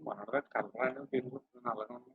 మనగా కలరాని తిరుగుతుంది అలాగే ఉంది.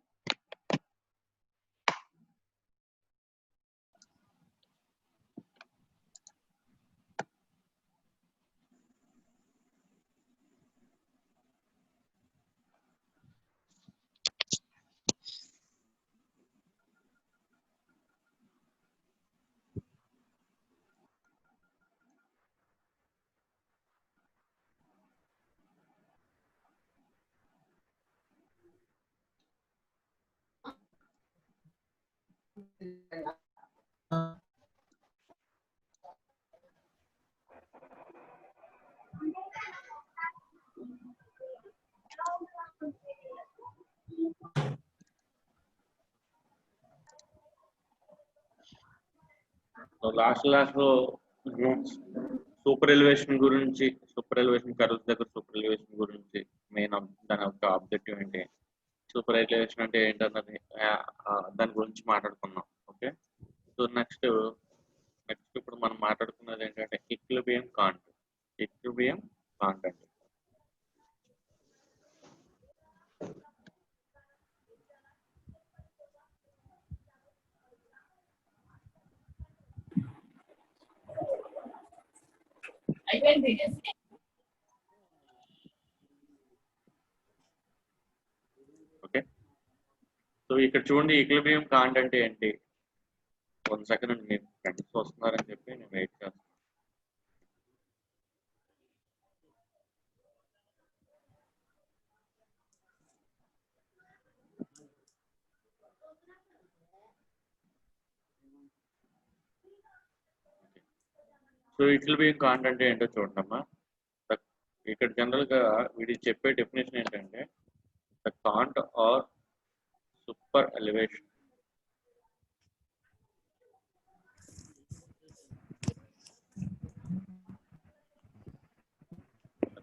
లాస్ట్ సూపర్ ఎలివేషన్ గురించి, సూపర్ ఎలివేషన్ కర్వ్స్ దగ్గర సూపర్ ఎలివేషన్ గురించి మెయిన్ దాని యొక్క ఆబ్జెక్టివ్ ఏంటి, సూపర్ ఎలివేషన్ అంటే ఏంటన్నది దాని గురించి మాట్లాడుకున్నాం. ఓకే, సో నెక్స్ట్ ఇప్పుడు మనం మాట్లాడుకున్నది ఏంటంటే ఈక్విలిబ్రియం కాంట్. ఈక్విలిబ్రియం కాంట్ అండి. ఓకే, సో ఇక్కడ చూడండి ఈక్విలిబ్రియం కాంట్ అంటే ఏంటి. 1 సెకండ్ అండి, మీరు ఫ్రెండ్స్ వస్తున్నారని చెప్పి నేను వెయిట్ చేస్తాను. సో ఈక్విలిబ్రియం కాంట్ అంటే ఏంటో చూడండమ్మా. ఇక్కడ జనరల్ గా వీడి చెప్పే డెఫినేషన్ ఏంటంటే the cant or super elevation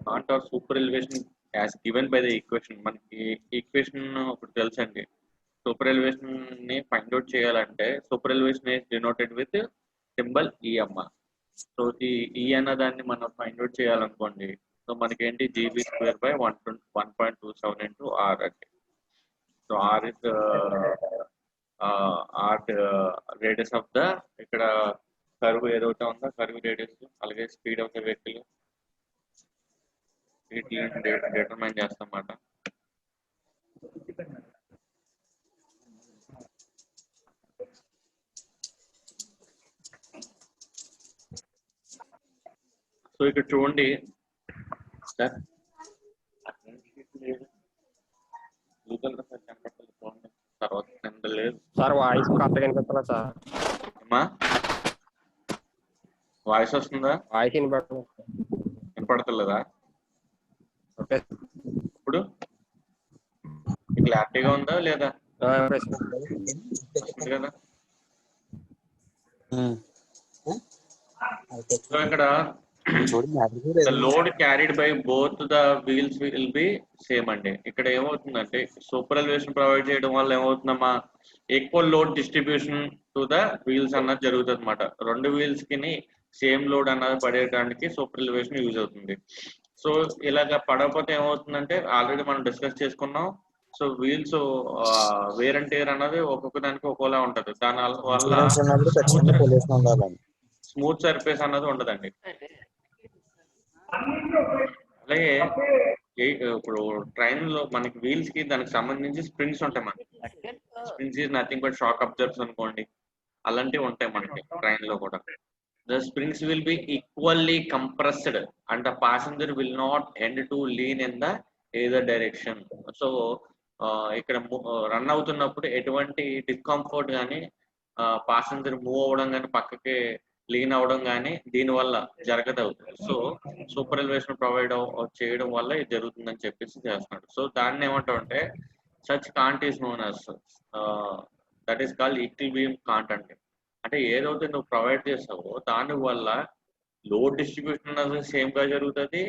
cant or super elevation as given by the equation. మనకి ఈక్వేషన్ ఒకటి తెలుసండి, సూపర్ ఎలివేషన్ ని ఫైండ్ అవుట్ చేయాలంటే super elevation is denoted with symbol ఈ అమ్మ. సో ఈ అన్న దాన్ని మనం ఫైండ్ అవుట్ చేయాలనుకోండి, సో మనకి ఏంటి GB square by 1.27 into R అంటే. So R is R radius of the, ఇక్కడ కర్వ్ ఏదైతే ఉందో కర్వ్ రేడియస్, అలాగే స్పీడ్ ఆఫ్ ద వెహికల్ వీటిని డిటర్మైన్ చేస్తాం అన్నమాట. సో ఇక్కడ చూడండి సార్, తర్వాత లేదు సార్ వాయిస్ కరెక్ట్గా వినిపిస్తుందా సార్? అమ్మా వాయిస్ వస్తుందా? వాయిస్ వినపడతలేదా? ఓకే ఇప్పుడు క్లారిటీగా ఉందా లేదా? వస్తుంది కదా. సో ఇక్కడ the load carried by both the wheels will be same అండి. ఇక్కడ ఏమవుతుందంటే సూపర్ ఎలివేషన్ ప్రొవైడ్ చేయడం వల్ల ఏమవుతుందమ్మా, equal load distribution to the wheels అన్నది జరుగుతుంది అనమాట. రెండు వీల్స్ కి సేమ్ లోడ్ అన్నది పడేయడానికి సూపర్ ఎలివేషన్ యూజ్ అవుతుంది. సో ఇలాగ పడకపోతే ఏమవుతుందంటే ఆల్రెడీ మనం డిస్కస్ చేసుకున్నాం. So wheels wear and tear అన్నది ఒక్కొక్క దానికి ఒక్కోలా ఉంటది. దాని వల్ల స్మూత్ సర్ఫేస్ అన్నది ఉండదండి. అలాగే ఇప్పుడు ట్రైన్ లో మనకి వీల్స్ కి దానికి సంబంధించి స్ప్రింగ్స్ ఉంటాయి. మనకి springs is nothing but shock absorbers అనుకోండి, అలాంటివి ఉంటాయి మనకి ట్రైన్ లో కూడా. The springs will be equally compressed and the passenger will not end to lean in the either direction. So ఇక్కడ రన్ అవుతున్నప్పుడు ఎటువంటి డిస్కంఫర్ట్ కానీ, ప్యాసింజర్ మూవ్ అవ్వడం కానీ, పక్కకి లీన్ అవ్వడం కానీ దీనివల్ల జరగదు. సో సూపర్ ఎలివేషన్ ప్రొవైడ్ చేయడం వల్ల ఇది జరుగుతుందని చెప్పేసి చేస్తున్నాడు. సో దాన్ని ఏమంటామంటే such can't is known as that is called equilibrium can't అంటే. అంటే ఏదైతే నువ్వు ప్రొవైడ్ చేస్తావో దాని వల్ల లోడ్ డిస్ట్రిబ్యూషన్ అనేది సేమ్ గా జరుగుతుంది.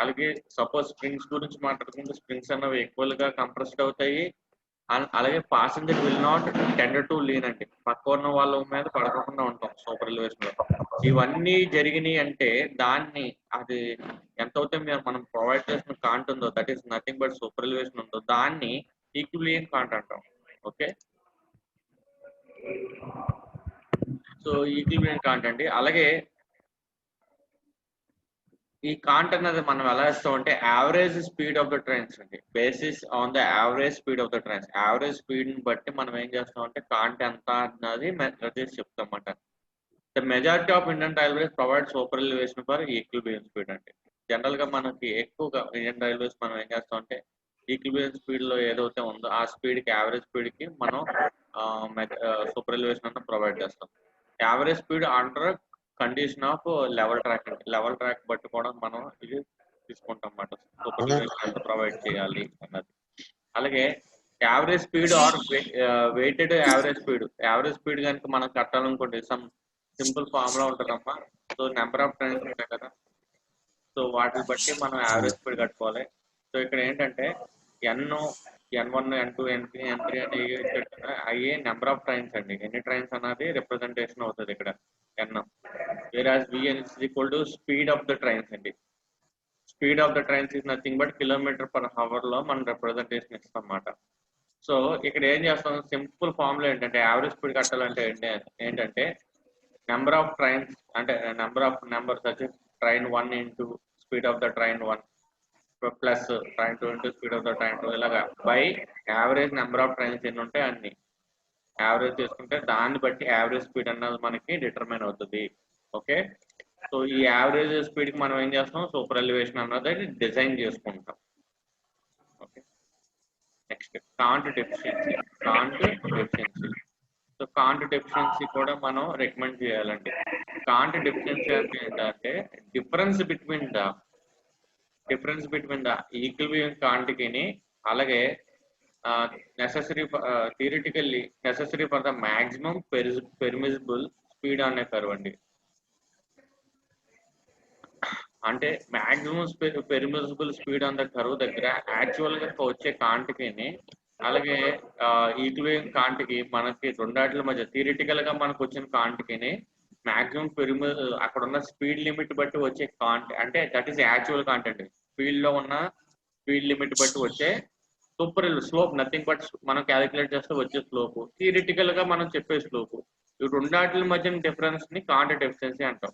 అలాగే సపోజ్ స్ప్రింగ్స్ గురించి మాట్లాడుకుంటే స్ప్రింగ్స్ అన్నవి ఈక్వల్ గా కంప్రెస్డ్ అవుతాయి. అలాగే passenger will not tender to lean అంటే పక్క ఉన్న వాళ్ళ మీద పడకుండా ఉంటాం సూపర్ ఎలివేషన్ లో. ఇవన్నీ జరిగినాయి అంటే దాన్ని అది ఎంతైతే మనం ప్రొవైడ్ చేసిన కాంట్ ఉందో that is nothing but super elevation ఉందో దాన్ని ఈక్విలిబ్రియం కాంట్ అంటాం. ఓకే, సో ఈక్విలిబ్రియం కాంట్ అండి. అలాగే ఈ కాంట్ అన్నది మనం ఎలా ఇస్తాం అంటే average speed of the trains అండి. Basis on the average speed of the trains, average speed ని బట్టి మనం ఏం చేస్తాం అంటే కాంట్ ఎంత అన్నది మెజర్ చేసి చెప్తాం అన్నమాట. The majority of Indian railways provide super elevation for equilibrium speed అండి. జనరల్ గా మనకి ఎక్కువగా ఇండియన్ రైల్వేస్ మనం ఏం చేస్తాం అంటే ఈక్విలిబ్రియం స్పీడ్ లో ఏదైతే ఉందో ఆ స్పీడ్ కి, యావరేజ్ స్పీడ్ కి మనం సూపర్ ఎలివేషన్ అన్న ప్రొవైడ్ చేస్తాం. Average speed under condition of level track అండి. లెవెల్ ట్రాక్ బట్టి కూడా మనం ఇది తీసుకుంటాం అన్నమాట, సూపర్ ఎలివేషన్ ఎంత ప్రొవైడ్ చేయాలి అన్నది. అలాగే average speed or weighted average speed, average speed కనుక మనం కట్టాలనుకోండి సమ్ సింపుల్ ఫార్ములా ఉంటుందమ్మా. సో నెంబర్ ఆఫ్ ట్రైన్స్ ఉంటాయి కదా, సో వాటిని బట్టి మనం యావరేజ్ స్పీడ్ కట్టుకోవాలి. సో ఇక్కడ ఏంటంటే N1, N2, N3 అని అయ్యే నెంబర్ ఆఫ్ ట్రైన్స్ అండి. ఎన్ని ట్రైన్స్ అన్నది రిప్రజెంటేషన్ అవుతుంది ఇక్కడ N. Average Vn is equal to speed of the trains అండి. Speed of the trains is nothing but kilometre per hour లో మనం రిప్రజెంటేషన్ ఇస్తాం అన్నమాట. సో ఇక్కడ ఏం చేస్తాం, సింపుల్ ఫార్ములా ఏంటంటే యావరేజ్ స్పీడ్ కట్టాలంటే ఏంటంటే నెంబర్ ఆఫ్ ట్రైన్స్ అంటే నెంబర్స్ వచ్చి train 1 into speed of the train 1 plus train 2 into speed of the train 2 ఇలాగా by average number of trains ఎన్ని ఉంటాయి అన్ని యావరేజ్ చేసుకుంటే దాన్ని బట్టి యావరేజ్ స్పీడ్ అన్నది మనకి డిటర్మైన్ అవుతుంది. ఓకే, సో ఈ యావరేజ్ స్పీడ్ కి మనం ఏం చేస్తాం, సూపర్ ఎలివేషన్ అన్నది డిజైన్ చేసుకుంటాం. Okay, next can't deficiency. So can't deficiency కూడా మనం రికమెండ్ చేయాలండి. కాంట్ డెఫిషియన్సీ అంటే ఏంటంటే difference between the equilibrium can't కి అలాగే theoretically necessary for the maximum permissible speed అనే కర్వ్ అండి. అంటే maximum permissible speed on the curve దగ్గర యాక్చువల్ గా వచ్చే కాంట్ కి అలాగే ఈక్విలిబ్రియం కాంట్ కి మనకి రెండాట్ల మధ్య థియరిటికల్ గా మనకు వచ్చిన కాంట్ కి మాక్సిమం అక్కడ ఉన్న స్పీడ్ లిమిట్ బట్టి వచ్చే కాంట్ అంటే దట్ ఈస్ యాక్చువల్ కాంట్ అండి. ఫీల్డ్ లో ఉన్న స్పీడ్ లిమిట్ బట్టి వచ్చే సూపర్ స్లోప్ నథింగ్ బట్ మనం క్యాలిక్యులేట్ చేస్తే వచ్చే స్లోప్, థియరిటికల్ గా మనం చెప్పే స్లోప్. ఈ రెండాట్ల మధ్య డిఫరెన్స్ ని కాంట్ డెఫిషియన్సీ అంటాం.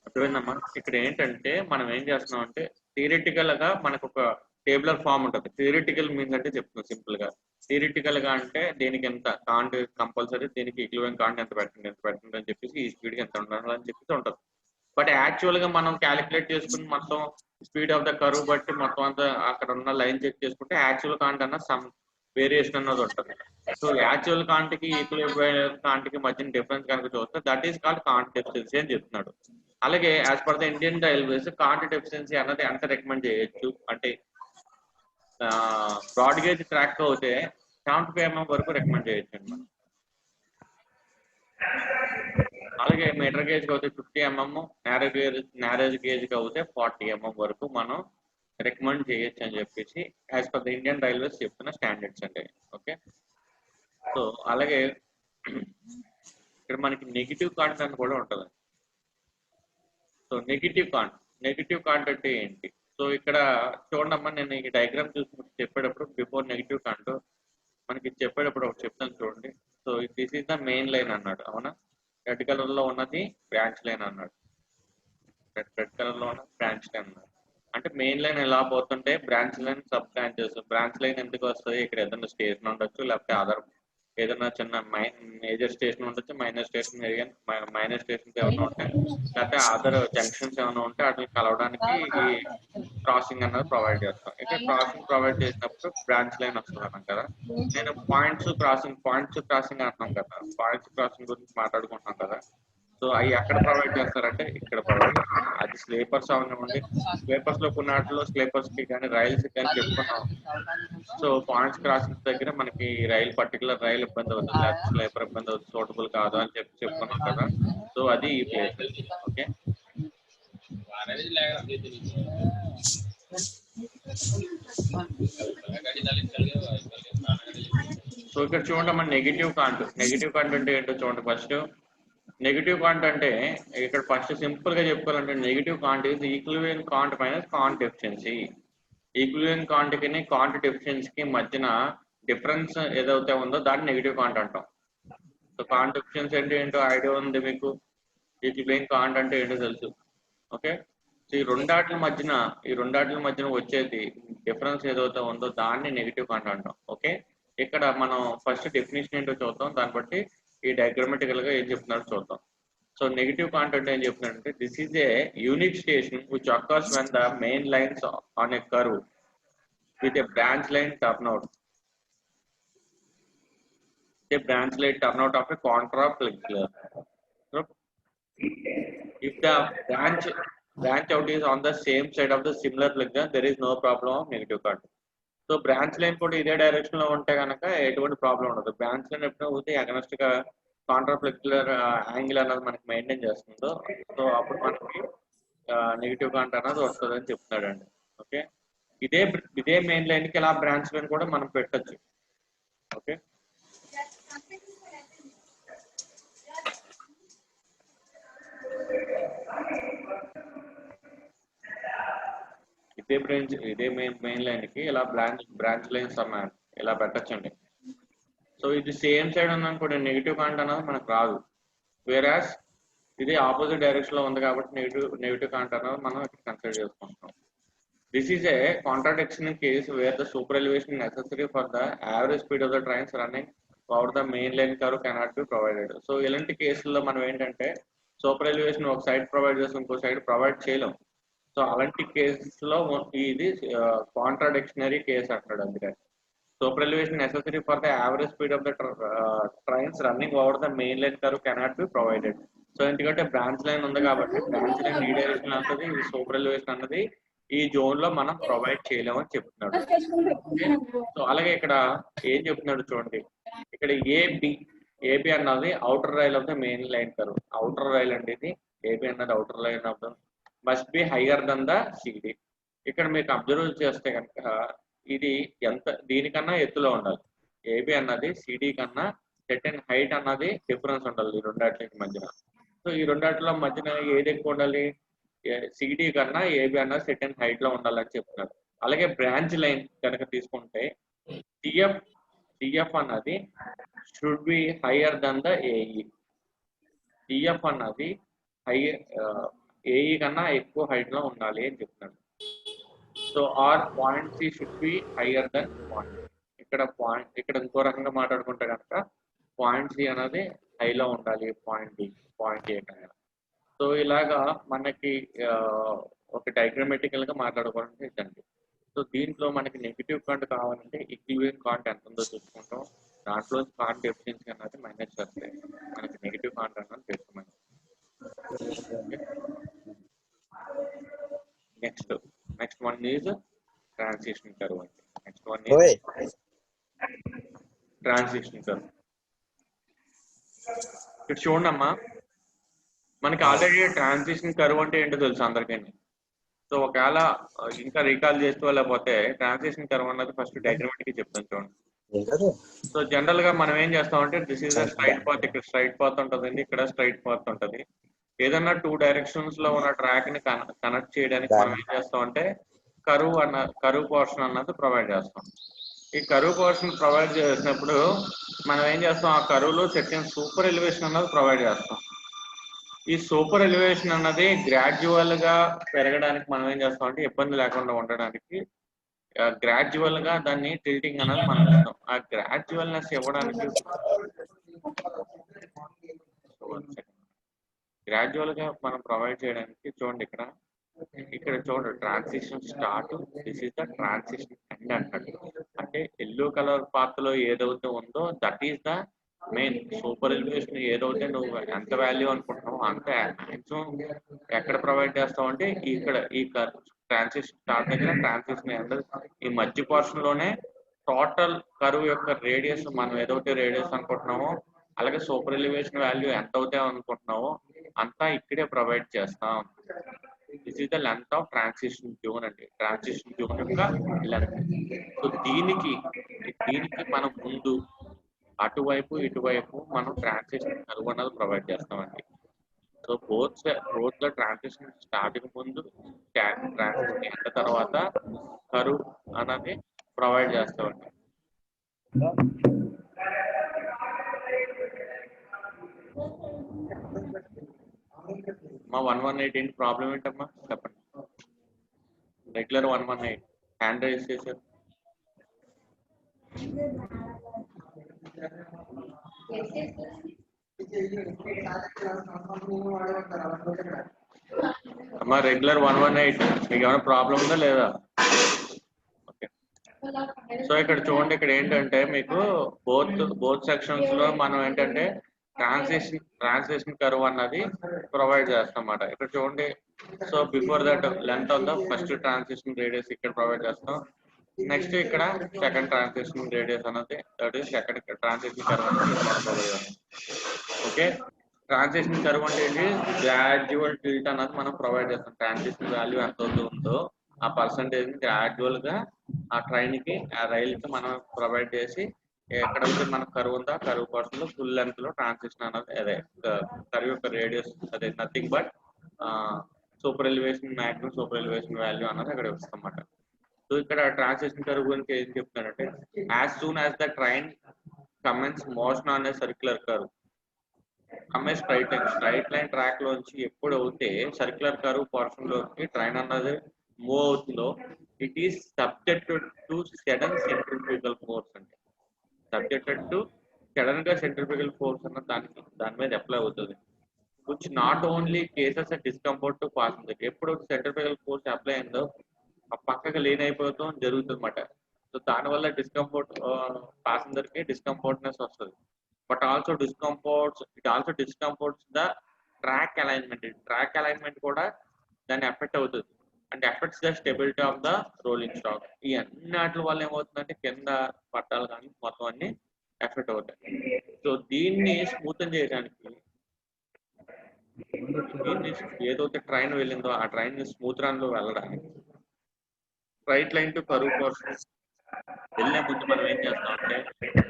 అర్థమైందమ్మా? ఇక్కడ ఏంటంటే మనం ఏం చేస్తున్నాం అంటే థియరిటికల్ గా మనకు ఒక టేబులర్ ఫామ్ ఉంటుంది. థియరిటికల్ మీన్స్ అంటే చెప్తున్నాం సింపుల్ గా. థియరిటికల్ గా అంటే దీనికి ఎంత కాంట్ కంపల్సరీ, దీనికి ఈక్విలిబ్రియం కాంట్ ఎంత పెట్టండి అని చెప్పేసి ఈ స్పీడ్ కి ఎంత ఉండాలి అని చెప్పేసి ఉంటుంది. బట్ యాక్చువల్ గా మనం క్యాలిక్యులేట్ చేసుకుని మొత్తం స్పీడ్ ఆఫ్ ద కర్వ్ బట్టి మొత్తం అంతా అక్కడ ఉన్న లైన్ చెక్ చేసుకుంటే యాక్చువల్ కాంట్ అన్న సమ్ వేరియేషన్ అన్నది ఉంటుంది. సో యాక్చువల్ కాంట్ కి ఈక్విలిబ్రియం కాంట్ కి మధ్య డిఫరెన్స్ కనుక చూస్తే that is called can't deficiency అని చెప్తున్నాడు. అలాగే as per the Indian railways can't deficiency అన్నది ఎంత రికమెండ్ చేయొచ్చు అంటే బ్రాడ్ గేజ్ ట్రాక్ అయితే 75 mm వరకు రికమెండ్ చేయొచ్చు అండి మనం. అలాగే మీటర్ గేజ్ కి అయితే 50 mm, నేరేజ్ గేజ్ కి అయితే 40 mm వరకు మనం రికమెండ్ చేయొచ్చు అని చెప్పేసి as per the Indian railways చెప్తున్న స్టాండర్డ్స్ అండి. ఓకే, సో అలాగే ఇక్కడ మనకి నెగిటివ్ కాంట్ అని కూడా ఉంటుంది. సో నెగిటివ్ కాంట్ అంటే ఏంటి? సో ఇక్కడ చూడమ్మా, నేను ఈ డయాగ్రామ్ చూసి చెప్పేటప్పుడు బిఫోర్ నెగిటివ్ కాంట్ మనకి చెప్పేటప్పుడు ఒకటి చెప్తాను చూడండి. So this is the main line అన్నాడు, అవునా? రెడ్ కలర్ లో ఉన్నది బ్రాంచ్ లైన్ అన్నాడు. రెడ్ కలర్ లో ఉన్న బ్రాంచ్ లైన్ అన్నాడు. అంటే మెయిన్ లైన్ ఎలా పోతుంటే branch line, sub branches. Branch line ఎందుకు వస్తుంది? ఇక్కడ ఏదైనా స్టేషన్ ఉండొచ్చు, లేకపోతే అదర్ ఏదైనా చిన్న మేజర్ స్టేషన్ ఉండొచ్చు, మైనర్ స్టేషన్ ఏమైనా ఉంటాయి, లేకపోతే అదర్ జంక్షన్స్ ఏమైనా ఉంటే వాటిని కలవడానికి ఈ క్రాసింగ్ అన్నది ప్రొవైడ్ చేస్తాం. ఇక్కడ క్రాసింగ్ ప్రొవైడ్ చేసినప్పుడు బ్రాంచ్ లైన్ వస్తుంది అన్నాం కదా. నేను పాయింట్స్ క్రాసింగ్ అంటున్నాం కదా, పాయింట్స్ క్రాసింగ్ గురించి మాట్లాడుకుంటున్నాం కదా. సో అవి ఎక్కడ ప్రొవైడ్ చేస్తారంటే ఇక్కడ ప్రొవైడ్ చేస్తారు. అది స్లీపర్స్ అవనివ్వండి, స్లీపర్స్ లో కొన్ని వాటిలో స్లీపర్స్ కి కానీ రైల్స్ కానీ చెప్పుకున్నాం. సో పాయింట్స్ క్రాసింగ్ దగ్గర మనకి పర్టికులర్ రైలు ఇబ్బంది అవుతుంది, లేకపోతే స్లీపర్ ఇబ్బంది అవుతుంది, సూటబుల్ కాదు అని చెప్పుకున్నాం కదా. సో అది ఈ ప్లేస్. ఓకే, సో ఇక్కడ చూడండి మన నెగిటివ్ కాంట్ అంటే ఏంటో చూడండి. ఫస్ట్ నెగిటివ్ కాంట్ అంటే ఇక్కడ ఫస్ట్ సింపుల్ గా చెప్పుకోవాలంటే negative can't is equilibrium can't minus can't efficiency. Equilibrium can't కి కాంట్ ఎఫిషియన్సీకి మధ్యన డిఫరెన్స్ ఏదైతే ఉందో దాన్ని నెగిటివ్ కాంట్ అంటాం. సో కాంట్ ఎఫిషియన్సీ అంటే ఏంటో ఐడియా ఉంది మీకు, ఈక్విలిబ్రియం కాంట్ అంటే ఏంటో తెలుసు. ఓకే, సో ఈ రెండాట్ల మధ్యన వచ్చేది డిఫరెన్స్ ఏదైతే ఉందో దాన్ని నెగిటివ్ కాంట్ అంటాం. ఓకే, ఇక్కడ మనం ఫస్ట్ డెఫినేషన్ ఏంటో చూద్దాం, దాన్ని బట్టి ఈ డయాగ్రామటికల్ గా ఏం చెప్తున్నారో చూద్దాం. సో నెగిటివ్ కాంట్ అంటే ఏం చెప్తున్నారంటే this is a unique station which occurs when the main lines on a curve with a branch line turnout. A branch line turnout of a contra flexure. So, if the branch out is on the same side of the similar flexure, there is no problem of negative cont. So branch line కూడా ఇదే direction లో ఉంటే కనుక ఎటువంటి problem ఉండదు. Branch line ఎప్పుడైనా పోతే against గా కాంట్రా ఫ్లెక్యులర్ యాంగిల్ అన్నది మనకి మెయింటైన్ చేస్తుందో, సో అప్పుడు మనకి నెగిటివ్ కాంట్ అన్నది వస్తుంది అని చెప్తున్నాడండి. ఓకే, ఇదే మెయిన్ లైన్ కి ఇలా బ్రాంచ్ లైన్ కూడా మనం పెట్టచ్చు. ఓకే, ఇదే మెయిన్ లైన్ కి ఇలా బ్రాంచ్ లైన్స్ అన్నాడు ఇలా పెట్టచ్చండి. సో ఇది సేమ్ సైడ్ ఉందనుకోండి నెగిటివ్ కాంట్ అన్నది మనకు రాదు. వేరాస్ ఇది ఆపోజిట్ డైరెక్షన్ లో ఉంది కాబట్టి నెగిటివ్ కాంట్ అన్నది మనం ఇక్కడ కన్సిడర్ చేసుకుంటున్నాం. This is a contradiction in case where the super elevation necessary for the average speed of the trains running over the main line curve cannot be provided. So ఇలాంటి కేసుల్లో మనం ఏంటంటే super elevation ఒక side provide చేసి ఇంకో side provide చేయలేం. So అలాంటి కేసులో ఇది కాంట్రాడిక్షనరీ కేసు అంటాడు. అందుకని super elevation necessary for the average speed of the trains running over the main line curve cannot be provided. So ఎందుకంటే బ్రాంచ్ లైన్ ఉంది కాబట్టి బ్రాంచ్ లైన్ ఈ డైరెక్షన్ అన్నది ఇది సూపర్ ఎలివేషన్ అన్నది ఈ జోన్ లో మనం ప్రొవైడ్ చేయలేమని చెప్తున్నాడు. సో అలాగే ఇక్కడ ఏం చెప్తున్నాడు చూడండి, ఇక్కడ ఏబి అన్నది outer rail of the main line curve. Outer rail అండి ఇది, ఏబి అన్నది outer line of the must be higher than the CD. ఇక్కడ మీకు అబ్జర్వ్ చేస్తే కనుక ఇది దీనికన్నా ఎత్తులో ఉండాలి. ఏబి అన్నది సిడి కన్నా సెర్టైన్ హైట్ అన్నది డిఫరెన్స్ ఉండాలి ఈ రెండాట్లకి మధ్యన. సో ఈ రెండాట్ల మధ్యన ఏది ఎక్కువ ఉండాలి, సిడి కన్నా ఏబి అన్న సెర్టైన్ హైట్ లో ఉండాలని చెప్తున్నారు. అలాగే బ్రాంచ్ లైన్ కనుక తీసుకుంటే టిఎఫ్ అన్నది should be higher than the AE. TF అన్నది ఏఈ కన్నా ఎక్కువ హైట్ లో ఉండాలి అని చెప్తున్నాడు. So or point C should be higher than point. ఇక్కడ ఇంకో రకంగా మాట్లాడుకుంటే కనుక పాయింట్ సి అనేది హైలో ఉండాలి పాయింట్ ఏ కన్నా. సో ఇలాగా మనకి ఒక డయాగ్రామటికల్ గా మాట్లాడుకోవాలంటే ఇదండి. సో దీంట్లో మనకి నెగిటివ్ కాంట్ కావాలంటే ఈక్విలిబ్రియం కాంట్ ఎంత ఉందో చూసుకుంటాం, దాంట్లో కాంట్ ఎఫిషియన్సీ అన్నది మైనస్ చేస్తే మనకి నెగిటివ్ కాంట్ అన్నది తెలుసుకోమని. Next one is transition curve అండి. Next one is transition curve. ఇక్కడ చూడండి అమ్మా, మనకి ఆల్రెడీ ట్రాన్సిషన్ కర్వ్ అంటే ఏంటో తెలుసు అందరికీ. సో ఒకవేళ ఇంకా రీకాల్ చేసుకోలేకపోతే ట్రాన్సిషన్ కర్వ్ అన్నది ఫస్ట్ డయాగ్రామటిక్ చెప్తాను చూడండి. సో జనరల్ గా మనం ఏం చేస్తామంటే దిస్ ఈజ్ స్ట్రైట్ పాత్, ఇక్కడ స్ట్రైట్ పాత్ ఉంటుందండి, ఇక్కడ స్ట్రైట్ పాత్ ఉంటుంది. ఏదన్నా 2 డైరెక్షన్స్ లో ఉన్న ట్రాక్ ని కనెక్ట్ చేయడానికి మనం ఏం చేస్తామంటే కరువు పోర్షన్ అన్నది ప్రొవైడ్ చేస్తాం. ఈ కరువు పోర్షన్ ప్రొవైడ్ చేసినప్పుడు మనం ఏం చేస్తాం, ఆ కరువులో సెకండ్ సూపర్ ఎలివేషన్ అన్నది ప్రొవైడ్ చేస్తాం. ఈ సూపర్ ఎలివేషన్ అన్నది గ్రాడ్యువల్ గా పెరగడానికి మనం ఏం చేస్తాం అంటే ఇబ్బంది లేకుండా ఉండడానికి గ్రాడ్యువల్ గా దాన్ని టిల్టింగ్ అన్నది మనం ఇస్తాం. ఆ గ్రాడ్యువల్నెస్ ఇవ్వడానికి గ్రాడ్యువల్ గా మనం ప్రొవైడ్ చేయడానికి చూడండి ఇక్కడ చూడండి transition start, this is the transition end అంటాడు. అంటే ఎల్లో కలర్ పాత్ లో ఏదైతే ఉందో that is the main super elevation. ఏదైతే నువ్వు ఎంత వాల్యూ అనుకుంటున్నావు అంత మాక్సిమం ఎక్కడ ప్రొవైడ్ చేస్తావు అంటే ఇక్కడ ఈ ట్రాన్సిషన్ స్టార్ట్ దగ్గర ట్రాన్సిషన్ ఎండ్ ఈ మధ్య పోర్షన్ లోనే టోటల్ కర్వ్ యొక్క రేడియస్ మనం ఏదైతే రేడియస్ అనుకుంటున్నామో అలాగే సూపర్ ఎలివేషన్ వాల్యూ ఎంత అవుతాయి అనుకుంటున్నామో అంతా ఇక్కడే ప్రొవైడ్ చేస్తాం. This is the length of transition zone అండి, ట్రాన్సిషన్ జోన్ యొక్క లెంత్. సో దీనికి మనం ముందు అటువైపు ఇటువైపు మనం ట్రాన్సిషన్ కర్వ్ అన్నది ప్రొవైడ్ చేస్తామండి. So both the transition starting ముందు ట్రాన్సిషన్ ఎండ్ తర్వాత కరువు అనేది ప్రొవైడ్ చేస్తామండి. మా 118 ఏంటి ప్రాబ్లం ఏంటమ్మా చెప్పండి. రెగ్యులర్ 118 హ్యాండ్ రైజ్ చేశారు. అమ్మా రెగ్యులర్ 118 మీకు ఏమైనా ప్రాబ్లం ఉందా లేదా? ఓకే, సో ఇక్కడ చూడండి, ఇక్కడ ఏంటంటే మీకు బోత్ సెక్షన్స్ లో మనం ఏంటంటే ట్రాన్సిషన్ కర్వ్ అన్నది ప్రొవైడ్ చేస్తాం అన్నమాట. ఇక్కడ చూడండి, so before that length of the first transition radius ఇక్కడ ప్రొవైడ్ చేస్తాం. నెక్స్ట్ ఇక్కడ సెకండ్ ట్రాన్సిషన్ రేడియస్ అన్నది that is second transition curve అనేది ప్రొవైడ్ చేస్తాం. ఓకే, ట్రాన్సిషన్ కర్వ్ అంటే ఏంటి? గ్రాడ్యువల్ టిల్ట్ అన్నది మనం ప్రొవైడ్ చేస్తాం. ట్రాన్సిషన్ వాల్యూ ఎంత ఉందో ఆ పర్సంటేజ్ గ్రాడ్యువల్ గా ఆ ట్రైన్ కి ఆ రైల్ కి మనం ప్రొవైడ్ చేసి ఎక్కడైతే మన కరువు ఉందో ఆ కరువు పర్సన్ లో ఫుల్ లెంత్ లో ట్రాన్సిషన్ అన్నది అదే కరువు యొక్క రేడియస్ అదే nothing but super elevation maximum super elevation value అన్నది అక్కడ వస్తుంది అన్నమాట. సో ఇక్కడ ట్రాన్సిషన్ కరువు గురించి ఏం చెప్తున్నారంటే, as soon as the train commence motion on a circular curve అమ్మే స్ట్రైట్ లైన్ ట్రాక్ లోంచి ఎప్పుడు అవుతే సర్క్యులర్ కర్వ్ పోర్షన్ లోకి ట్రైన్ అన్నది మూవ్ అవుతుందో it is subjected to sudden centrifugal force. అంటే సబ్జెక్టెడ్ టు సడన్ గా సెంట్రిఫ్యూగల్ ఫోర్స్ అన్న దాని మీద అప్లై అవుతుంది. Which not only cases discomfort to passenger. ఎప్పుడు సెంట్రిఫ్యూగల్ ఫోర్స్ అప్లై అయిందో ఆ పక్కకి లీన్ అయిపోతాం జరుగుతుంది అన్నమాట. సో దానివల్ల డిస్కంఫర్ట్ ప్యాసింజర్ కి డిస్కంఫర్ట్నెస్ వస్తుంది. But also discomforts the track alignment. Track alignment కూడా దాన్ని ఎఫెక్ట్ అవుతుంది. And effects the stability of the rolling stock. ఈ అన్నిటి వల్ల ఏమవుతుందంటే కింద పట్టాలు కానీ మొత్తం అన్ని ఎఫెక్ట్ అవుతాయి. సో దీన్ని స్మూతన్ చేయడానికి ఏదైతే ట్రైన్ వెళ్ళిందో ఆ ట్రైన్ స్మూత్ రన్ లో వెళ్ళడానికి స్ట్రైట్ లైన్ టు కరువు పోర్షన్ వెళ్ళే ముందు మనం ఏం చేస్తాం అంటే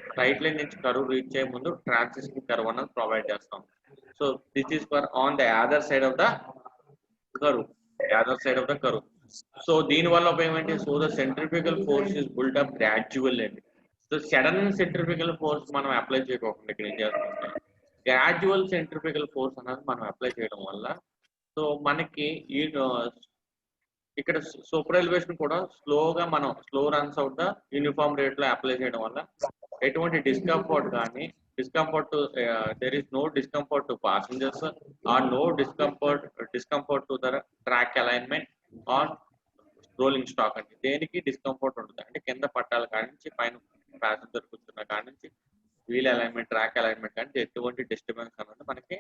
స్ట్రైట్ లైన్ నుంచి కరువు రీచ్ అయ్యే ముందు ట్రాన్సిషన్ కర్వ్ అన్నది ప్రొవైడ్ చేస్తాం. So this is for on the other side of the curve. So దీని వల్ల ఉపయోగం ఏంటి? So the centrifugal force is built up gradual అండి. సో సడన్ సెంట్రిఫ్యూగల్ ఫోర్స్ మనం అప్లై చేయకోకుండా ఇక్కడ ఏం చేస్తాం, గ్రాడ్యువల్ సెంట్రిఫ్యూగల్ ఫోర్స్ అనేది మనం అప్లై చేయడం వల్ల సో మనకి ఈ ఇక్కడ సూపర్ ఎలివేషన్ కూడా స్లోగా మనం slow runs out the uniform rate లో అప్లై చేయడం వల్ల ఎటువంటి డిస్కంఫర్ట్ కానీ there is no discomfort to passengers or no discomfort to the track alignment or rolling stock. అంటే దేనికి డిస్కంఫర్ట్ ఉంటుంది అంటే కింద పట్టాల కాడి నుంచి పైన ప్యాసింజర్ కూర్చున్న కాడి నుంచి వీల్ అలైన్మెంట్ ట్రాక్ అలైన్మెంట్ కానీ ఎటువంటి డిస్టర్బెన్స్ అనేది మనకి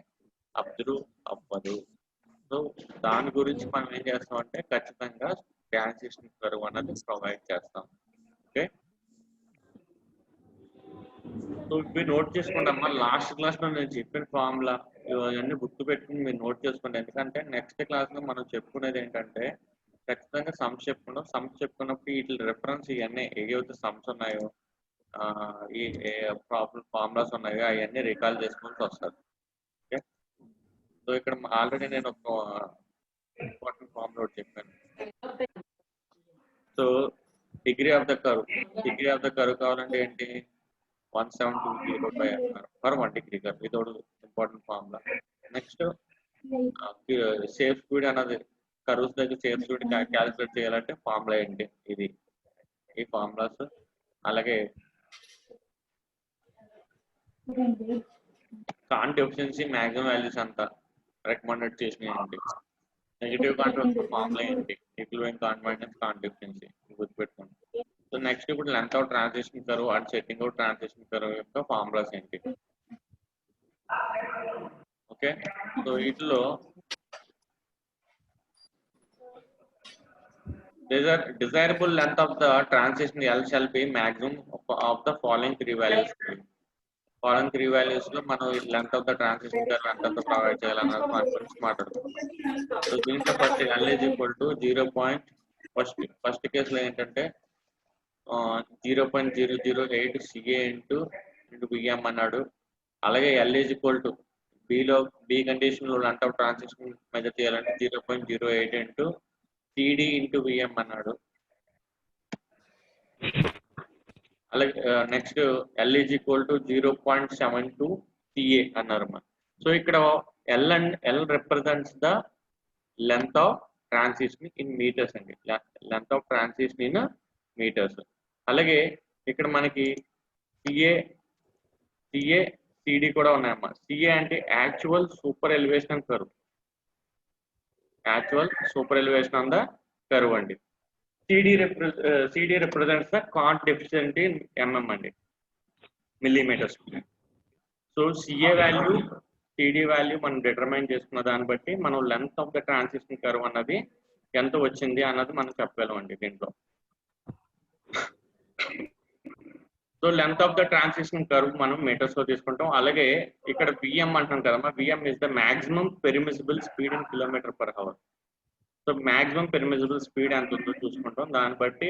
అబ్జర్వ్ అవ్వదు. సో దాని గురించి మనం ఏం చేస్తాం అంటే ఖచ్చితంగా ట్రాన్సిషన్ కర్వ్ అనేది ప్రొవైడ్ చేస్తాం. ఓకే, సో మీరు నోట్ చేసుకోండి అమ్మా. లాస్ట్ క్లాస్ లో నేను చెప్పిన ఫార్ములా ఇవన్నీ గుర్తు పెట్టుకుని మీరు నోట్ చేసుకోండి. ఎందుకంటే నెక్స్ట్ క్లాస్ లో మనం చెప్పుకునేది ఏంటంటే ఖచ్చితంగా సమ్స్ చెప్పుకున్నప్పుడు వీటి రిఫరెన్స్ ఇవన్నీ ఏవైతే సమ్స్ ఉన్నాయో ఈ ఫార్ములాస్ ఉన్నాయో అవన్నీ రికాల్ చేసుకోవాల్సి వస్తుంది. ఓకే, సో ఇక్కడ ఆల్రెడీ నేను ఒక ఇంపార్టెంట్ ఫార్ములా చెప్పాను. So degree of the curve కావాలంటే ఏంటి? 1720 per 1 degree curve. ఇది ఒక important formula. Next safe speed అనేది కర్వ్స్ దగ్గర సేఫ్ స్పీడ్ క్యాలిక్యులేట్ చేయాలంటే ఫార్ములా ఏంటి? ఇది ఈ ఫార్ములాస్. అలాగే కాంట్ ఎఫిషియన్సీ మాక్సిమం వాల్యూస్ అంతా రికమెండెడ్ చేసినాయి ఏంటి? నెగిటివ్ కాంట్రోల్ ఫార్ములా ఏంటి? ఈక్వివలెంట్ కాన్ఫిడెన్స్ కాంట్ ఎఫిషియన్సీ గుర్తుపెట్టుకోండి. సో నెక్స్ట్ ఇప్పుడు length of transition curve and setting out transition curve యొక్క ఫార్ములాస్ ఏంటి? ఓకే, సో వీటిలో desirable length of the transition L shall be maximum of the following three values. లో మనం length of the transition curve ఎంత provide చేయాలన్నది మన గురించి మాట్లాడుతున్నాం. సో దీంట్లో first L is equal to 0. First కేసులో ఏంటంటే 0.008 CA ఇంటూ బిఎం అన్నాడు. అలాగే L is equal to B condition లో లెంత్ ఆఫ్ ట్రాన్సిషన్ మెజర్ చేయాలంటే 0.08 ఇంటూ టీడీ ఇంటూ విఎం అన్నాడు. అలాగే next L is equal to 0.72 TA అన్నారు మనం. సో ఇక్కడ L represents the length of transition in metres అండి. Length of transition in metres. అలాగే ఇక్కడ మనకి సిఏ సిడి కూడా ఉన్నాయమ్మా. సిఏ అంటే actual super elevation curve. Actual super elevation on the curve అండి. CD represents the cant deficient in MM అండి, millimetres. So CA value CD value మనం determine చేసుకున్న దాన్ని బట్టి మనం length of the transition curve అన్నది ఎంత వచ్చింది అన్నది మనం చెప్పగలం అండి దీంట్లో. So length of the transition curve మనం మీటర్స్ లో తీసుకుంటాం. అలాగే ఇక్కడ విఎం అంటాం కదమ్మా, VM is the maximum permissible speed in kilometre per hour. So maximum permissible speed ఎంత ఉందో చూసుకుంటాం. దాన్ని బట్టి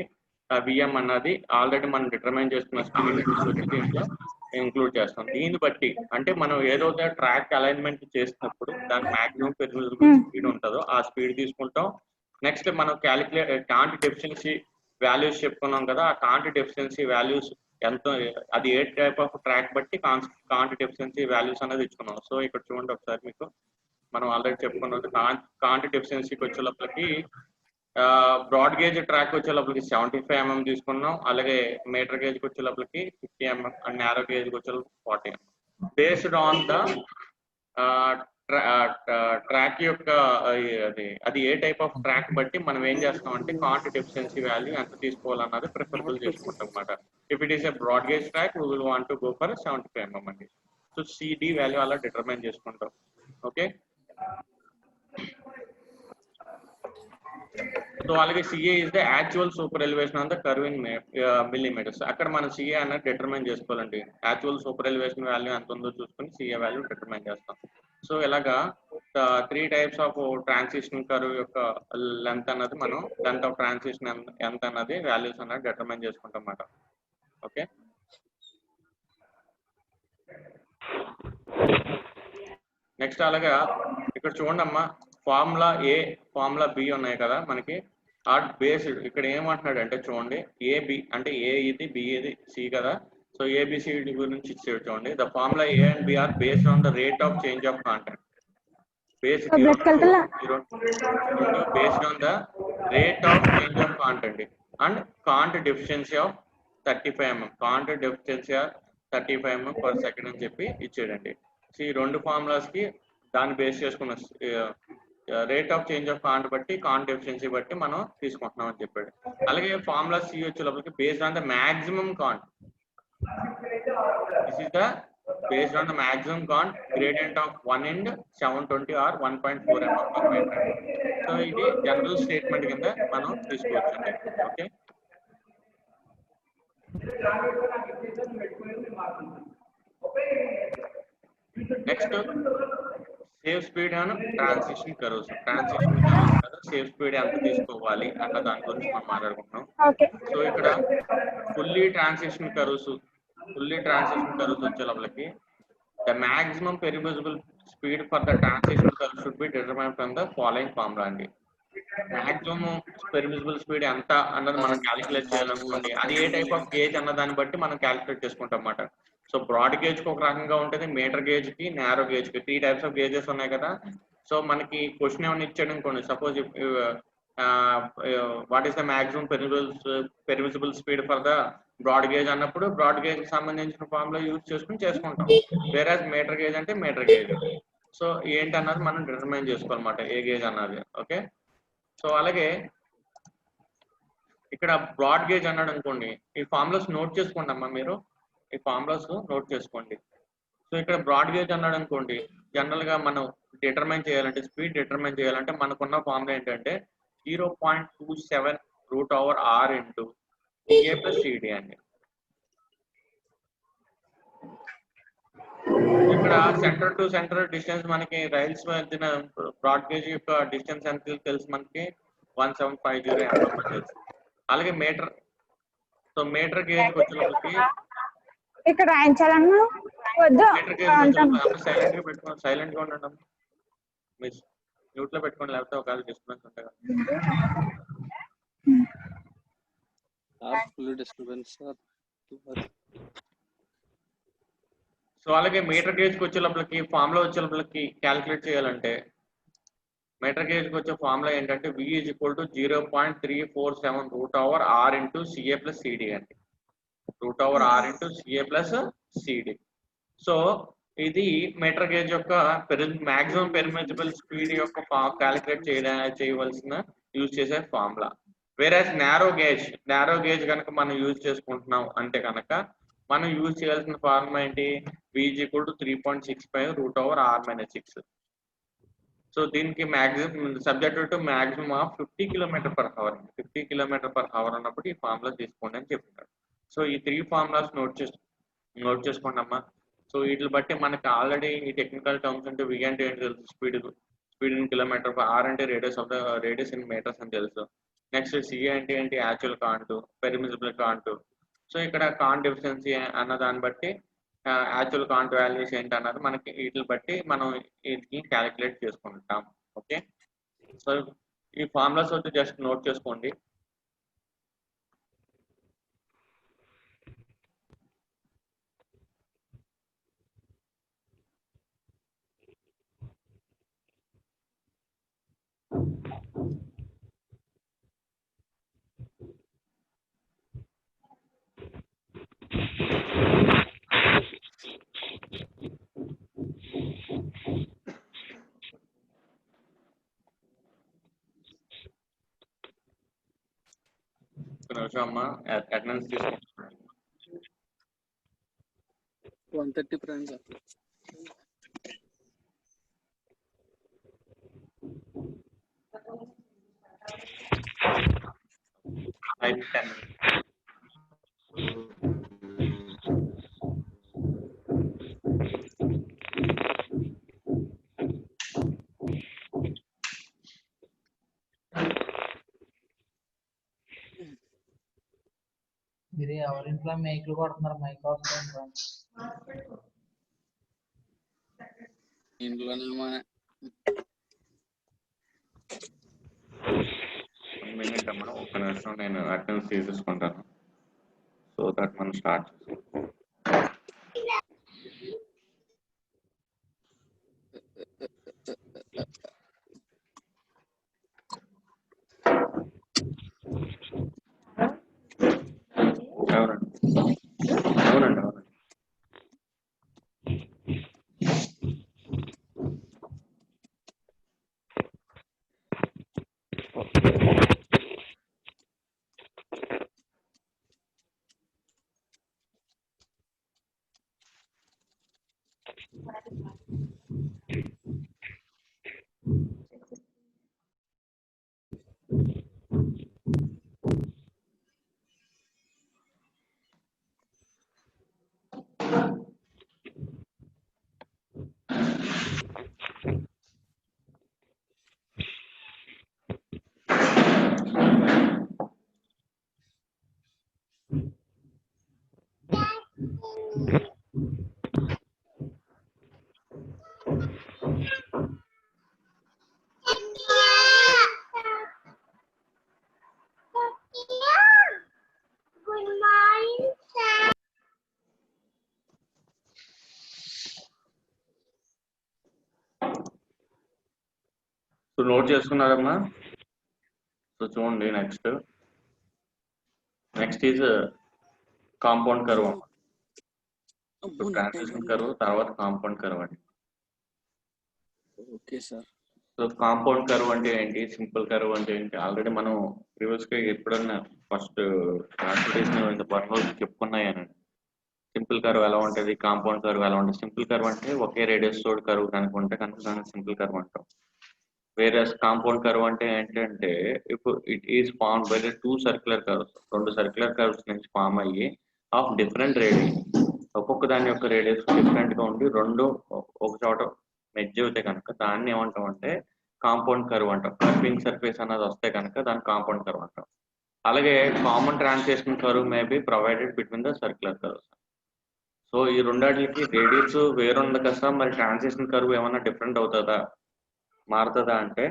ఆ విఎం అన్నది ఆల్రెడీ మనం డిటర్మైన్ చేసుకున్న స్పీడ్ తీసుకొచ్చి దీంట్లో ఇంక్లూడ్ చేస్తాం. దీన్ని బట్టి అంటే మనం ఏదో ట్రాక్ అలైన్మెంట్ చేసినప్పుడు దాని మాక్సిమం పెర్మిసిబుల్ స్పీడ్ ఉంటుందో ఆ స్పీడ్ తీసుకుంటాం. నెక్స్ట్ మనం కాంట్ డెఫిషియన్సీ వాల్యూస్ చెప్పుకున్నాం కదా, ఆ కాంట్ డెఫిషియన్సీ వాల్యూస్ ఎంత, అది ఏ టైప్ ఆఫ్ ట్రాక్ బట్టి కాంట్ డెఫిషియన్సీ వాల్యూస్ అనేది ఇచ్చుకున్నాం. సో ఇక్కడ చూడండి ఒకసారి, మీకు మనం ఆల్రెడీ చెప్పుకున్నది కాంట్ డెఫిషియన్సీకి వచ్చేలోపలికి బ్రాడ్ గేజ్ ట్రాక్ వచ్చేలోపలికి 75 mm తీసుకున్నాం. అలాగే మీటర్ గేజ్కి వచ్చేలోపలికి 50 mm అండ్ నేరో గేజ్కి వచ్చేలోపలికి 40 mm. Based on the track యొక్క అది ఏ టైప్ ఆఫ్ ట్రాక్ బట్టి మనం ఏం చేస్తాం అంటే కాంట్ డెఫిషియన్సీ వాల్యూ ఎంత తీసుకోవాలన్నది ప్రిఫరబుల్ చేసుకుంటాం అన్నమాట. If it is a broad gauge track we will want to go for 75 mm అండి. సో సిడి వాల్యూ అలా డిటర్మైన్ చేసుకుంటాం. ఓకే, సో అలాగే CA is the actual super elevation on the curve in millimetres. అక్కడ మనం CA అన్నది determine చేసుకోవాలండి. Actual super elevation value ఎంత ఉందో చూసుకొని సిఏ వాల్యూ డిటర్మైన్ చేస్తాం. సో ఇలాగా 3 టైప్స్ ఆఫ్ ట్రాన్సిషన్ కర్వ్ యొక్క లెంత్ అన్నది మనం లెంత్ ఆఫ్ ట్రాన్సిషన్ ఎంత అన్నది వాల్యూస్ అన్నది డిటర్మైన్ చేసుకుంటాం అన్నమాట. ఓకే, నెక్స్ట్ అలాగా ఇక్కడ చూడండి అమ్మా, ఫార్ములా ఏ ఫార్ములా బి ఉన్నాయి కదా మనకి. ఆ బేస్డ్ ఇక్కడ ఏమంటున్నాడు అంటే చూడండి, ఏబి అంటే ఏ ఇది, బి ఇది, సి కదా. సో ఏబిసిడి గురించి ఇచ్చాడు చూడండి. The formula A and B are based on the rate of change of content. Based on the rate of change of content and cant deficiency of 35 mm. Cant deficiency of 35 mm per second అని చెప్పి ఇచ్చాడండి. So ఈ రెండు formulas కి దాన్ని base చేసుకున్న rate of change of cant బట్టి cant deficiency బట్టి మనం తీసుకుంటున్నాం అని చెప్పాడు. అలాగే ఫార్ములా సి వచ్చేలోపలికి based on the maximum cant. This is the based on the maximum cant gradient of 1 and 720 or 1.4 mm per meter. So ఇది జనరల్ స్టేట్మెంట్ కింద మనం తీసుకోవచ్చు అండి. Okay, next safe speed and transition curves. Transition safe speed ఎంత తీసుకోవాలి అన్న దాని గురించి మనం మాట్లాడుకుంటున్నాం. సో ఇక్కడ ఫుల్లీ ట్రాన్సిషన్ కర్వ్స్ వచ్చే లోపలికి the maximum permissible speed for the transition curve should be determine from the following formula అండి. మాక్సిమం పెర్మిసిబుల్ స్పీడ్ ఎంత అన్నది మనం క్యాలిక్యులేట్ చేయాలనుకోండి, అది ఏ టైప్ ఆఫ్ గేజ్ అన్న దాన్ని బట్టి మనం క్యాలిక్యులేట్ చేసుకుంటాం అన్నమాట. సో బ్రాడ్ గేజ్ కి ఒక రకంగా ఉంటుంది, మీటర్ గేజ్ కి, నేరో గేజ్ కి 3 టైప్స్ ఆఫ్ గేజెస్ ఉన్నాయి కదా. సో మనకి క్వశ్చన్ ఏమైనా ఇచ్చాడు అనుకోండి, suppose what is the maximum permissible speed for the broad gauge అన్నప్పుడు బ్రాడ్ గేజ్ కి సంబంధించిన ఫార్ములా యూజ్ చేసుకుంటాం. వేరేస్ మీటర్ గేజ్ అంటే మీటర్ గేజ్. సో ఏంటి అన్నది మనం డిటర్మైన్ చేసుకోవాలన్నమాట, ఏ గేజ్ అన్నది. ఓకే, సో అలాగే ఇక్కడ బ్రాడ్ గేజ్ అన్నాడు అనుకోండి, ఈ ఫార్ములాస్ నోట్ చేసుకోండి అమ్మా, మీరు ఈ ఫార్ములాస్ నోట్ చేసుకోండి. సో ఇక్కడ బ్రాడ్ గేజ్ అన్నాడు అనుకోండి, జనరల్ గా మనం డిటర్మైన్ చేయాలంటే, స్పీడ్ డిటర్మైన్ చేయాలంటే మనకున్న ఫార్ములా ఏంటంటే 0.27 √r ఇంటూ TA + CD అండి. ఇక్కడ సెంటర్ టు సెంటర్ డిస్టెన్స్ మనకి రైల్స్ మధ్యన బ్రాడ్ గేజ్ యొక్క డిస్టెన్స్ ఎంత తెలుసు మనకి, 1750 mm తెలుసు. అలాగే మీటర్, సో మీటర్ గేజ్ వచ్చేటప్పటికి ఇక్కడ రాయించాలన్నా వద్దు మీటర్ గేజ్ సైలెంట్ గా పెట్టుకోండి, సైలెంట్ గా ఉండండి. మీరు మ్యూట్ లో పెట్టుకోండి, లేకపోతే ఒకవేళ డిస్టర్బెన్స్ ఉంటాయి కదా. Full disturbance sir. సో అలాగే మీటర్ గేజ్కి వచ్చేటప్పటికి ఫార్ములా వచ్చేటప్పటికి క్యాలిక్యులేట్ చేయాలంటే మీటర్ గేజ్కి వచ్చే ఫార్ములా ఏంటంటే V is equal to 0.347 route over R into CA plus CD అండి. Route over R into CA plus CD. So ఇది మీటర్ గేజ్ యొక్క మాక్సిమం పెర్మిసిబుల్ స్పీడ్ యొక్క క్యాలిక్యులేట్ చేయవలసిన యూజ్ చేసే ఫార్ములా. వేరే నారో గేజ్ కనుక మనం యూజ్ చేసుకుంటున్నాం అంటే కనుక మనం యూజ్ చేయాల్సిన ఫార్ములా ఏంటి? V is equal to 3.65 root over R minus 6. So దీనికి maximum subject to maximum of 50 km/h. 50 km/h అన్నప్పుడు ఈ ఫార్ములా తీసుకోండి అని చెప్తారు. సో ఈ 3 ఫార్ములాస్ నోట్ చేసుకోండి అమ్మా. సో వీటిని బట్టి మనకి ఆల్రెడీ ఈ టెక్నికల్ టర్మ్స్ అంటే V అంటే ఏంటి తెలుసు, స్పీడ్ ఇన్ కిలోమీటర్, R అంటే రేడియస్ ఇన్ మీటర్స్ అని తెలుసు. నెక్స్ట్ CA అంటే ఏంటి, actual can't, permissible can't. So ఇక్కడ కాంట్ ఎఫిషియన్సీ అన్న దాన్ని బట్టి యాక్చువల్ కాంట్ వాల్యూస్ ఏంటి అన్నది మనకి వీటిని బట్టి మనం వీటిని క్యాలిక్యులేట్ చేసుకుంటాం. ఓకే, సో ఈ ఫార్ములాస్ వచ్చి జస్ట్ నోట్ చేసుకోండి. నిమిషం అమ్మా, అటెండెన్స్ తీసుకుంటున్నాను. 130 ఫ్రెండ్స్. మీరు ఎవరింట్లో మైకులు కొడుతున్నారు? మైక్ వస్తుంది ఇంట్లోనే మినిట్ అమ్మా, ఒక నిమిషం నేను అటెండెన్స్ తీసేసుకుంటాను. సో దట్ మనం స్టార్ట్ చేసుకుంటాం. అవునండి. సో నోట్ చేసుకున్నారమ్మా. సో చూడండి, నెక్స్ట్ ఈజ్ కాంపౌండ్ కర్వ్ అమ్మా. సో ట్రాన్సిషన్ కర్వ్ తర్వాత కాంపౌండ్ కర్వ్ అండి. Okay sir. So compound curve అంటే ఏంటి, సింపుల్ కర్వ్ అంటే ఏంటి, ఆల్రెడీ మనం ప్రీవియస్ గా ఎప్పుడన్నా ఫస్ట్ ట్రాన్స్పోర్టేషన్ పర్పస్ చెప్పుకున్నాయనండి. సింపుల్ కర్వ్ ఎలా ఉంటుంది, కాంపౌండ్ కర్వ్ ఎలా ఉంటుంది. సింపుల్ కర్వ్ అంటే ఒకే రేడియస్ తోడు కర్వ్ కనుక ఉంటే కనుక దాన్ని సింపుల్ కర్వ్ అంటాం. వేరే కాంపౌండ్ కర్వ్ అంటే ఏంటంటే ఇప్పుడు it is form by 2 circular curves. 2 circular curves నుంచి ఫామ్ అయ్యి ఆఫ్ డిఫరెంట్ రేడియస్, ఒక్కొక్క దాని యొక్క రేడియస్ డిఫరెంట్ గా ఉండి రెండు ఒక చోట మెర్జ్ అవుతే కనుక దాన్ని ఏమంటాం అంటే కాంపౌండ్ కర్వ్ అంటాం. కర్వింగ్ సర్ఫేస్ అన్నది వస్తే కనుక దాన్ని కాంపౌండ్ కర్వ్ అంటాం. అలాగే common transition curve may be provided between the circular curves. So ఈ రెండాటికి రేడియస్ వేరుంది కదా సార్, మరి ట్రాన్సిషన్ కర్వ్ ఏమన్నా డిఫరెంట్ అవుతుందా, మారుతుందా అంటే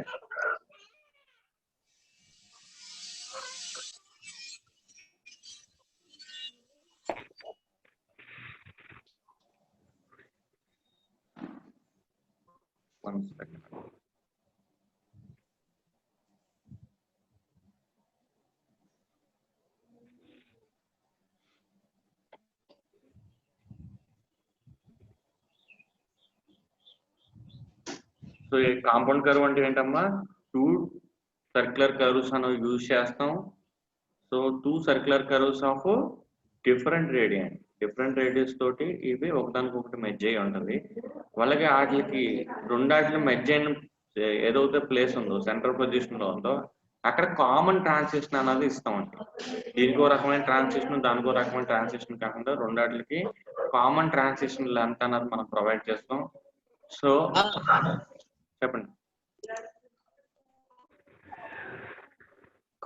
వన్ సెకండ్. సో ఈ కాంపౌండ్ కర్వ్ అంటే ఏంటమ్మా, 2 సర్క్యులర్ కర్వ్స్ అని యూజ్ చేస్తాం. So 2 circular curves of different radius తోటి ఇవి ఒకదానికొకటి మెర్జ్ అయ్యి ఉంటుంది. అలాగే వాటికి రెండాటిని మెర్జ్ అయిన ఏదైతే ప్లేస్ ఉందో సెంట్రల్ పొజిషన్ లో ఉందో అక్కడ కామన్ ట్రాన్సిషన్ అనేది ఇస్తామండి. దీనికో రకమైన ట్రాన్సిషన్ దానికో రకమైన ట్రాన్సిషన్ కాకుండా రెండాటికి కామన్ ట్రాన్సిషన్ లెంత్ అనేది మనం ప్రొవైడ్ చేస్తాం. సో చెప్పండి.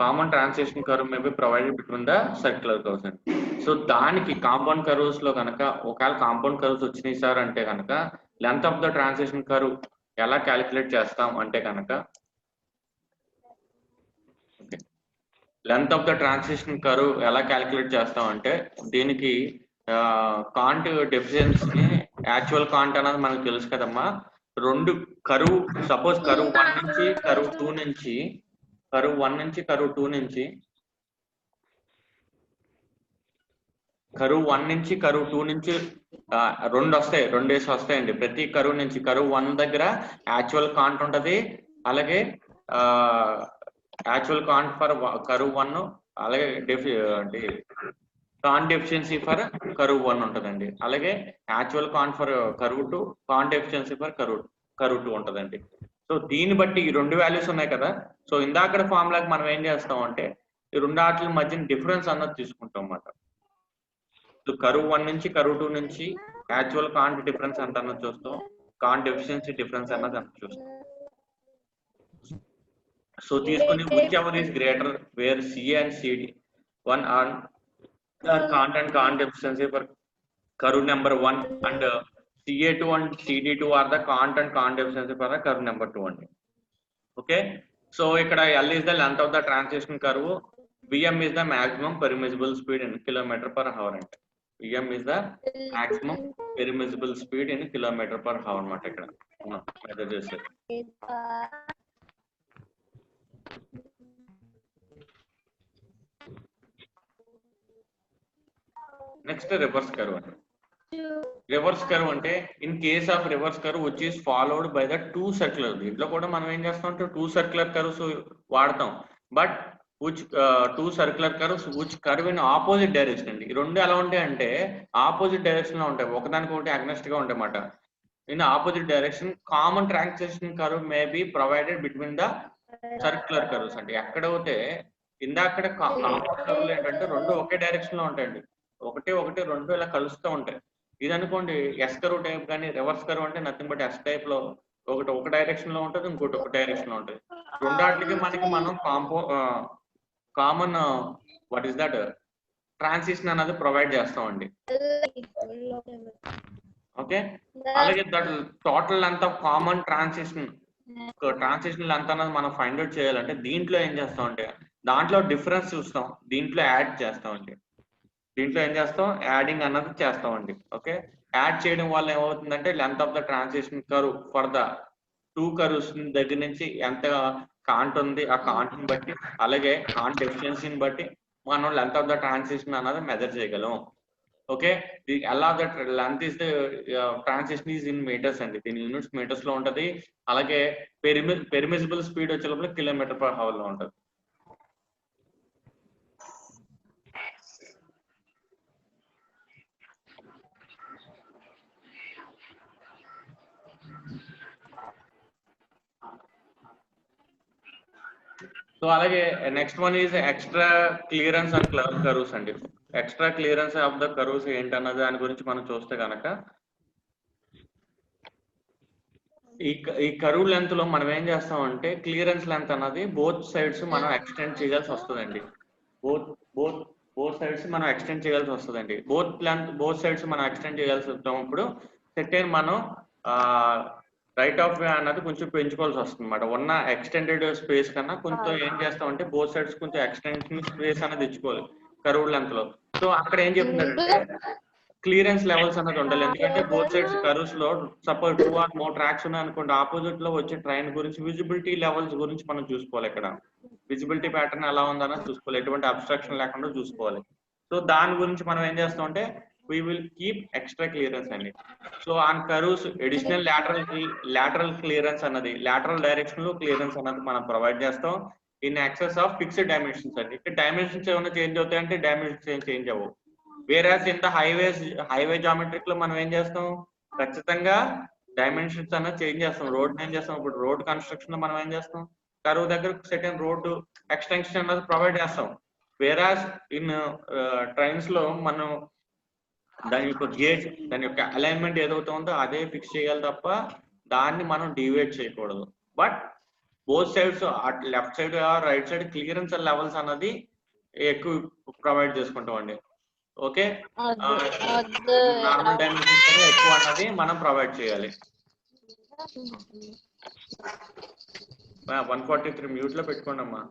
Common transition curve may be provided between the circular curves అండి. సో దానికి కాంపౌండ్ కర్వ్స్ లో కనుక ఒకవేళ కాంపౌండ్ కర్వ్స్ వచ్చినాయి సార్ అంటే కనుక length of the transition curve ఎలా క్యాలిక్యులేట్ చేస్తాం అంటే కనుక length of the transition curve ఎలా క్యాలిక్యులేట్ చేస్తాం అంటే దీనికి కాంట్ డెఫిషియన్సీ యాక్చువల్ కాంట్ అనేది మనకు తెలుసు కదమ్మా. రెండు కర్వ్ సపోజ్ కర్వ్ 1 నుంచి కర్వ్ 2 నుంచి కర్వ్ 1 నుంచి కర్వ్ 2 నుంచి కర్వ్ 1 నుంచి కర్వ్ 2 నుంచి రెండేసి వస్తాయండి. ప్రతి కర్వ్ నుంచి కర్వ్ 1 దగ్గర యాక్చువల్ కాంట్ ఉంటుంది, అలాగే యాక్చువల్ కాంట్ ఫర్ కర్వ్ 1, అలాగే కాంట్ డెఫిషియన్సీ ఫర్ కర్వ్ 1 ఉంటుందండి. అలాగే actual can't for curve 2, can't deficiency for curve 2 ఉంటుందండి. సో దీన్ని బట్టి ఈ రెండు వాల్యూస్ ఉన్నాయి కదా. సో ఇందాక ఫార్ములాకి మనం ఏం చేస్తాం అంటే ఈ రెండు వాటి మధ్య డిఫరెన్స్ అన్నది తీసుకుంటాం అన్నమాట. కర్వ్ 1 నుంచి కర్వ్ 2 నుంచి యాక్చువల్ కాంట్ డిఫరెన్స్ ఎంత అన్నది చూస్తాం, కాంట్ డెఫిషియన్సీ డిఫరెన్స్ అన్నది అంత చూస్తాం. సో తీసుకుని which ever is greater where CA and CD1 are can't and cant deficiency for curve number 1 and CA2 and CD2 are the can't and cant deficiency for curve number 2 అండి. Okay, so ఇక్కడ L is the length of the transition curve, VM is the maximum permissible speed in km/h అంటే VM is the maximum permissible speed in km/h అన్నమాట. ఇక్కడ measure చేసేది. Next reverse curve అండి. Reverse curve అంటే in case of reverse curve which is followed by the 2 circular. దీంట్లో కూడా మనం ఏం చేస్తాం అంటే 2 సర్క్యులర్ కర్వ్స్ వాడతాం, but which 2 circular curves which curve in opposite direction అండి. ఈ రెండు ఎలా ఉంటాయి అంటే ఆపోజిట్ డైరెక్షన్ లో ఉంటాయి, ఒకదానికొకటి అగ్నెస్ట్ గా ఉంటాయి అన్నమాట. In opposite direction common transition curve may be provided between the circular curves అంటే ఎక్కడైతే ఇందాక కామన్ కర్వ్లు ఏంటంటే రెండు ఒకే డైరెక్షన్ లో ఉంటాయండి, ఒకటి రెండు ఇలా కలుస్తూ ఉంటాయి. ఇది అనుకోండి ఎస్ కర్వ్ టైప్, కానీ రివర్స్ కర్వ్ అంటే నథింగ్ బట్ ఎస్ టైప్ లో ఒకటి ఒక డైరెక్షన్ లో ఉంటుంది, ఇంకోటి ఒక డైరెక్షన్ లో ఉంటుంది. రెండాటికి మనకి మనం common what is that transition అనేది ప్రొవైడ్ చేస్తామండి. ఓకే, అలాగే that total length of common transition length అనేది మనం ఫైండ్ అవుట్ చేయాలంటే దీంట్లో ఏం చేస్తామంటే దాంట్లో డిఫరెన్స్ చూస్తాం, దీంట్లో యాడ్ చేస్తామండి. దీంట్లో ఏం చేస్తాం, యాడింగ్ అన్నది చేస్తామండి. ఓకే, యాడ్ చేయడం వల్ల ఏమవుతుందంటే length of the transition curve for the 2 curves దగ్గర నుంచి ఎంత కాంట్ ఉంది ఆ కాంట్ ని బట్టి, అలాగే కాంట్ డెఫిషియన్సీని బట్టి మనం లెంత్ ఆఫ్ ద ట్రాన్సిషన్ అన్నది మెజర్ చేయగలం. ఓకే, ఎలా that length is the transition is in metres అండి, దీని యూనిట్స్ మీటర్స్ లో ఉంటది. అలాగే పెర్మిసిబుల్ స్పీడ్ వచ్చేటప్పుడు km/h లో ఉంటది. సో అలాగే next one is extra clearance and curves అండి. Extra clearance of the curves ఏంటన్నది దాని గురించి మనం చూస్తే కనుక ఈ కర్వ్ లెంత్ లో మనం ఏం చేస్తామంటే క్లియరెన్స్ లెంత్ అన్నది బోత్ సైడ్స్ మనం ఎక్స్టెండ్ చేయాల్సి వస్తుందండి. బోత్ బోత్ సైడ్స్ మనం ఎక్స్టెండ్ చేయాల్సి వస్తుందండి. బోత్ సైడ్స్ మనం ఎక్స్టెండ్ చేయాల్సి వచ్చినప్పుడు సెటైన్ మనం రైట్ ఆఫ్ వే అన్నది కొంచెం పెంచుకోవాల్సి వస్తుంది అనమాట. ఉన్న ఎక్స్టెండెడ్ స్పేస్ కన్నా కొంచెం ఏం చేస్తామంటే బోత్ సైడ్స్ కొంచెం ఎక్స్టెన్షన్ స్పేస్ అనేది తెచ్చుకోవాలి కర్వ్ లెంత్ లో. సో అక్కడ ఏం చెప్తున్నారంటే క్లియరెన్స్ లెవెల్స్ అనేది ఉండాలి. ఎందుకంటే బోత్ సైడ్స్ కర్వ్స్ లో సపోజ్ 2 or more ట్రాక్స్ ఉన్నాయి అనుకోండి, ఆపోజిట్ లో వచ్చే ట్రైన్ గురించి విజిబిలిటీ లెవెల్స్ గురించి మనం చూసుకోవాలి. ఇక్కడ విజిబిలిటీ ప్యాటర్న్ ఎలా ఉందన్నది చూసుకోవాలి, ఎటువంటి అబ్స్ట్రక్షన్ లేకుండా చూసుకోవాలి. సో దాని గురించి మనం ఏం చేస్తాం అంటే we will keep extra clearance అండి. So on curves additional lateral clearance అన్నది lateral డైరెక్షన్ లో క్లియరెన్స్ అన్నది మనం ప్రొవైడ్ చేస్తాం in excess of fixed dimensions అండి. ఇక్కడ డైమెన్షన్స్ ఏమైనా చేంజ్ అవుతాయంటే డైమెన్షన్స్ ఏం చేంజ్ అవ్వవు. వేరాస్ ఇంత హైవే జామెట్రిక్ లో మనం ఏం చేస్తాం, ఖచ్చితంగా డైమెన్షన్స్ అన్నది చేంజ్ చేస్తాం. రోడ్ ఏం చేస్తాం, ఇప్పుడు రోడ్ కన్స్ట్రక్షన్ లో మనం ఏం చేస్తాం, కర్వ్ దగ్గర సెకండ్ రోడ్డు ఎక్స్టెన్షన్ అన్నది ప్రొవైడ్ చేస్తాం. వేరాస్ ఇన్ ట్రైన్స్ లో మనం దాని యొక్క గేజ్, దాని యొక్క అలైన్మెంట్ ఏదైతే ఉందో అదే ఫిక్స్ చేయాలి తప్ప దాన్ని మనం డివైడ్ చేయకూడదు. But both sides left side right side clearance levels అన్నది ఎక్కువ ప్రొవైడ్ చేసుకుంటాం అండి. ఓకే, నార్మల్ డైమెన్షన్స్ కన్నా ఎక్కువ అన్నది మనం ప్రొవైడ్ చేయాలి. 143 మ్యూట్ లో పెట్టుకోండి అమ్మా.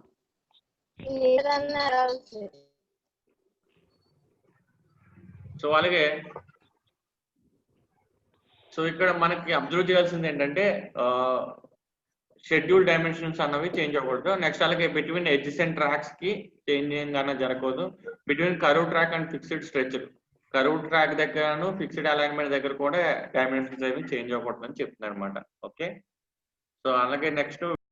సో అలాగే సో ఇక్కడ మనకి అబ్జర్వ్ చేయాల్సింది ఏంటంటే షెడ్యూల్ డైమెన్షన్స్ అన్నవి చేంజ్ అవ్వకూడదు. నెక్స్ట్ అలాగే బిట్వీన్ ఎడ్జసెంట్ ట్రాక్స్ కి చేంజింగ్ అన్నది జరగకూడదు. Between curve track and fixed stretch, curve track దగ్గరను ఫిక్స్డ్ అలైన్మెంట్ దగ్గర కూడా డైమెన్షన్స్ అవి చేంజ్ అవ్వకూడదు అని చెప్తున్నారు అనమాట. ఓకే, సో అలాగే నెక్స్ట్